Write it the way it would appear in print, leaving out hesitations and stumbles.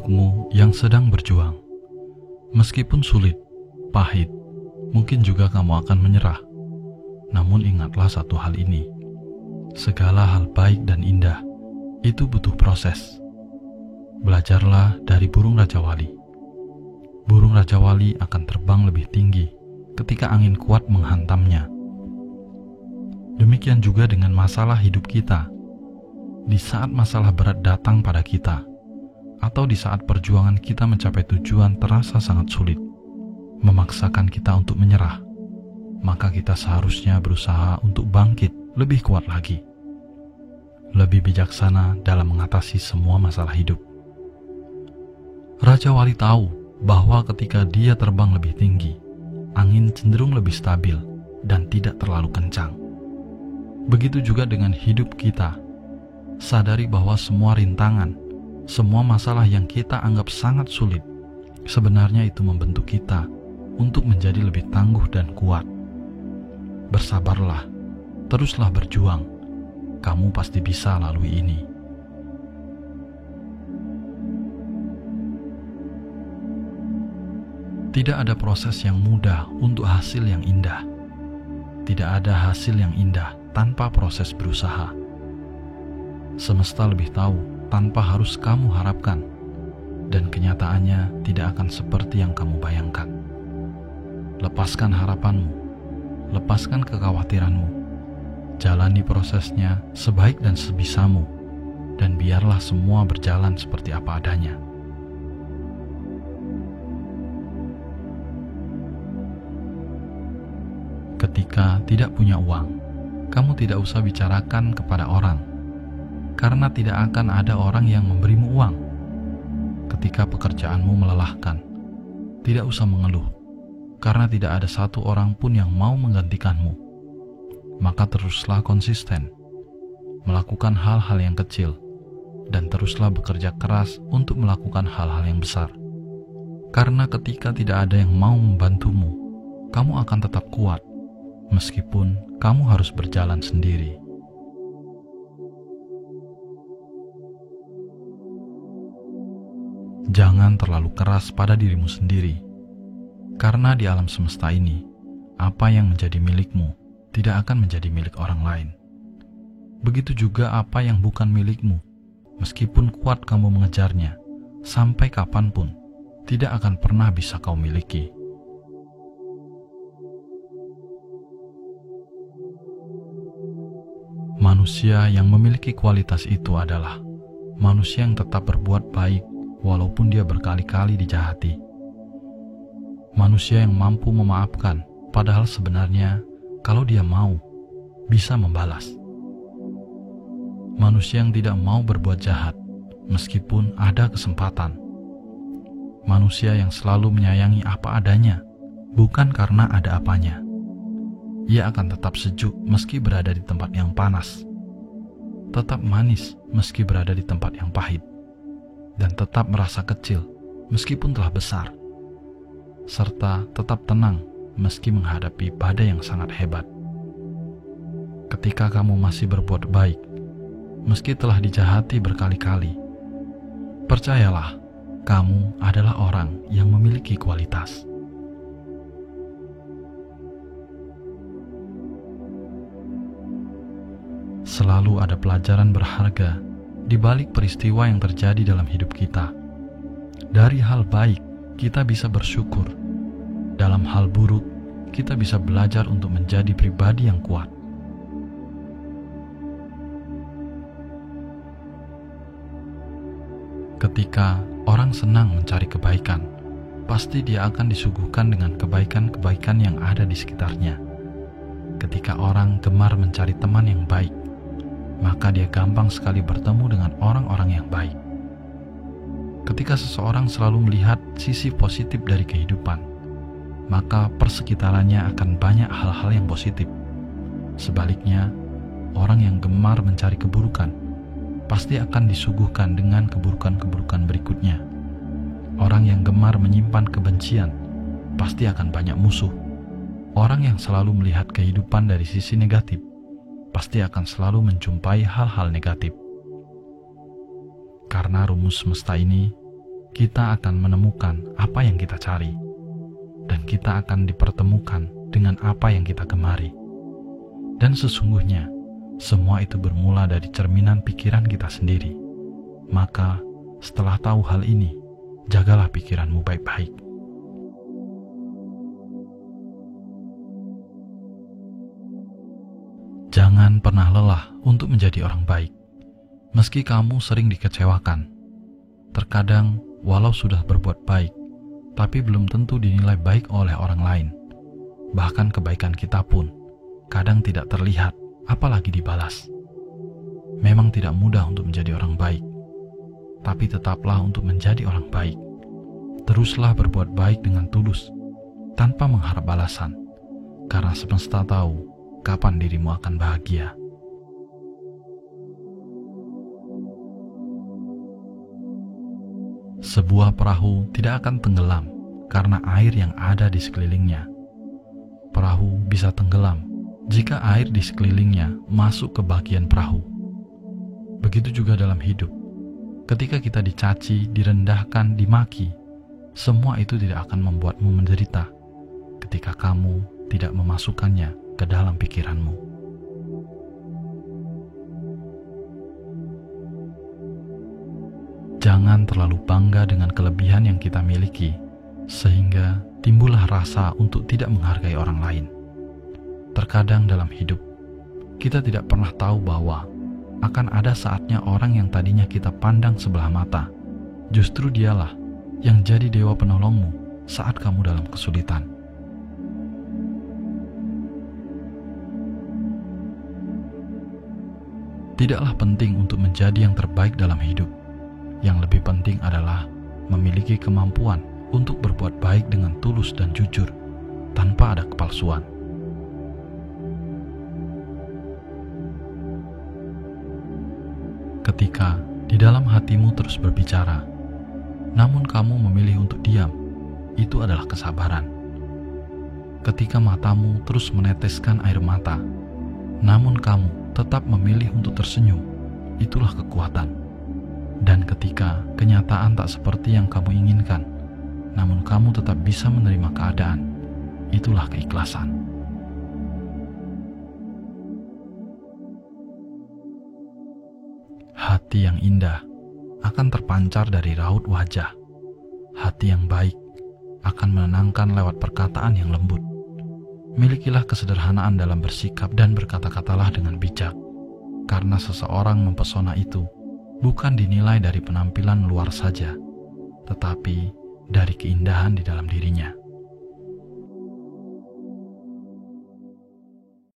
untukmu yang sedang berjuang. Meskipun sulit, pahit, mungkin juga kamu akan menyerah. Namun ingatlah satu hal ini, segala hal baik dan indah itu butuh proses. Belajarlah dari burung Raja Wali. Burung Raja Wali akan terbang lebih tinggi ketika angin kuat menghantamnya. Demikian juga dengan masalah hidup kita. Di saat masalah berat datang pada kita, atau di saat perjuangan kita mencapai tujuan terasa sangat sulit, memaksakan kita untuk menyerah, maka kita seharusnya berusaha untuk bangkit lebih kuat lagi, lebih bijaksana dalam mengatasi semua masalah hidup. Raja Wali tahu bahwa ketika dia terbang lebih tinggi, angin cenderung lebih stabil dan tidak terlalu kencang. Begitu juga dengan hidup kita. Sadari bahwa semua rintangan, semua masalah yang kita anggap sangat sulit, sebenarnya itu membentuk kita untuk menjadi lebih tangguh dan kuat. Bersabarlah, teruslah berjuang. Kamu pasti bisa lalui ini. Tidak ada proses yang mudah untuk hasil yang indah. Tidak ada hasil yang indah tanpa proses berusaha. Semesta lebih tahu tanpa harus kamu harapkan, dan kenyataannya tidak akan seperti yang kamu bayangkan. Lepaskan harapanmu, lepaskan kekhawatiranmu, jalani prosesnya sebaik dan sebisamu, dan biarlah semua berjalan seperti apa adanya. Ketika tidak punya uang, kamu tidak usah bicarakan kepada orang, karena tidak akan ada orang yang memberimu uang. Ketika pekerjaanmu melelahkan, tidak usah mengeluh, karena tidak ada satu orang pun yang mau menggantikanmu. Maka teruslah konsisten, melakukan hal-hal yang kecil, dan teruslah bekerja keras untuk melakukan hal-hal yang besar. Karena ketika tidak ada yang mau membantumu, kamu akan tetap kuat, meskipun kamu harus berjalan sendiri. Jangan terlalu keras pada dirimu sendiri, karena di alam semesta ini, apa yang menjadi milikmu tidak akan menjadi milik orang lain. Begitu juga apa yang bukan milikmu, meskipun kuat kamu mengejarnya, sampai kapanpun, tidak akan pernah bisa kau miliki. Manusia yang memiliki kualitas itu adalah manusia yang tetap berbuat baik walaupun dia berkali-kali dijahati. Manusia yang mampu memaafkan, padahal sebenarnya kalau dia mau, bisa membalas. Manusia yang tidak mau berbuat jahat, meskipun ada kesempatan. Manusia yang selalu menyayangi apa adanya, bukan karena ada apanya. Ia akan tetap sejuk meski berada di tempat yang panas, tetap manis meski berada di tempat yang pahit, dan tetap merasa kecil meskipun telah besar, serta tetap tenang meski menghadapi badai yang sangat hebat. Ketika kamu masih berbuat baik, meski telah dijahati berkali-kali, percayalah, kamu adalah orang yang memiliki kualitas. Selalu ada pelajaran berharga di balik peristiwa yang terjadi dalam hidup kita. Dari hal baik, kita bisa bersyukur. Dalam hal buruk, kita bisa belajar untuk menjadi pribadi yang kuat. Ketika orang senang mencari kebaikan, pasti dia akan disuguhkan dengan kebaikan-kebaikan yang ada di sekitarnya. Ketika orang gemar mencari teman yang baik, maka dia gampang sekali bertemu dengan orang-orang yang baik. Ketika seseorang selalu melihat sisi positif dari kehidupan, maka persekitarannya akan banyak hal-hal yang positif. Sebaliknya, orang yang gemar mencari keburukan, pasti akan disuguhkan dengan keburukan-keburukan berikutnya. Orang yang gemar menyimpan kebencian, pasti akan banyak musuh. Orang yang selalu melihat kehidupan dari sisi negatif, pasti akan selalu menjumpai hal-hal negatif. Karena rumus semesta ini, kita akan menemukan apa yang kita cari, dan kita akan dipertemukan dengan apa yang kita gemari. Dan sesungguhnya, semua itu bermula dari cerminan pikiran kita sendiri. Maka, setelah tahu hal ini, jagalah pikiranmu baik-baik. Jangan pernah lelah untuk menjadi orang baik, meski kamu sering dikecewakan. Terkadang, walau sudah berbuat baik, tapi belum tentu dinilai baik oleh orang lain. Bahkan kebaikan kita pun kadang tidak terlihat, apalagi dibalas. Memang tidak mudah untuk menjadi orang baik, tapi tetaplah untuk menjadi orang baik. Teruslah berbuat baik dengan tulus, tanpa mengharap balasan, karena semesta tahu kapan dirimu akan bahagia. Sebuah perahu tidak akan tenggelam karena air yang ada di sekelilingnya. Perahu bisa tenggelam jika air di sekelilingnya masuk ke bagian perahu. Begitu juga dalam hidup. Ketika kita dicaci, direndahkan, dimaki, semua itu tidak akan membuatmu menderita ketika kamu tidak memasukkannya ke dalam pikiranmu. Jangan terlalu bangga dengan kelebihan yang kita miliki, sehingga timbullah rasa untuk tidak menghargai orang lain. Terkadang dalam hidup, kita tidak pernah tahu bahwa akan ada saatnya orang yang tadinya kita pandang sebelah mata, justru dialah yang jadi dewa penolongmu saat kamu dalam kesulitan. Tidaklah penting untuk menjadi yang terbaik dalam hidup. Yang lebih penting adalah memiliki kemampuan untuk berbuat baik dengan tulus dan jujur, tanpa ada kepalsuan. Ketika di dalam hatimu terus berbicara, namun kamu memilih untuk diam, itu adalah kesabaran. Ketika matamu terus meneteskan air mata, namun kamu tetap memilih untuk tersenyum, itulah kekuatan. Dan ketika kenyataan tak seperti yang kamu inginkan, namun kamu tetap bisa menerima keadaan, itulah keikhlasan. Hati yang indah akan terpancar dari raut wajah. Hati yang baik akan menenangkan lewat perkataan yang lembut. Milikilah kesederhanaan dalam bersikap dan berkata-katalah dengan bijak, karena seseorang mempesona itu bukan dinilai dari penampilan luar saja, tetapi dari keindahan di dalam dirinya.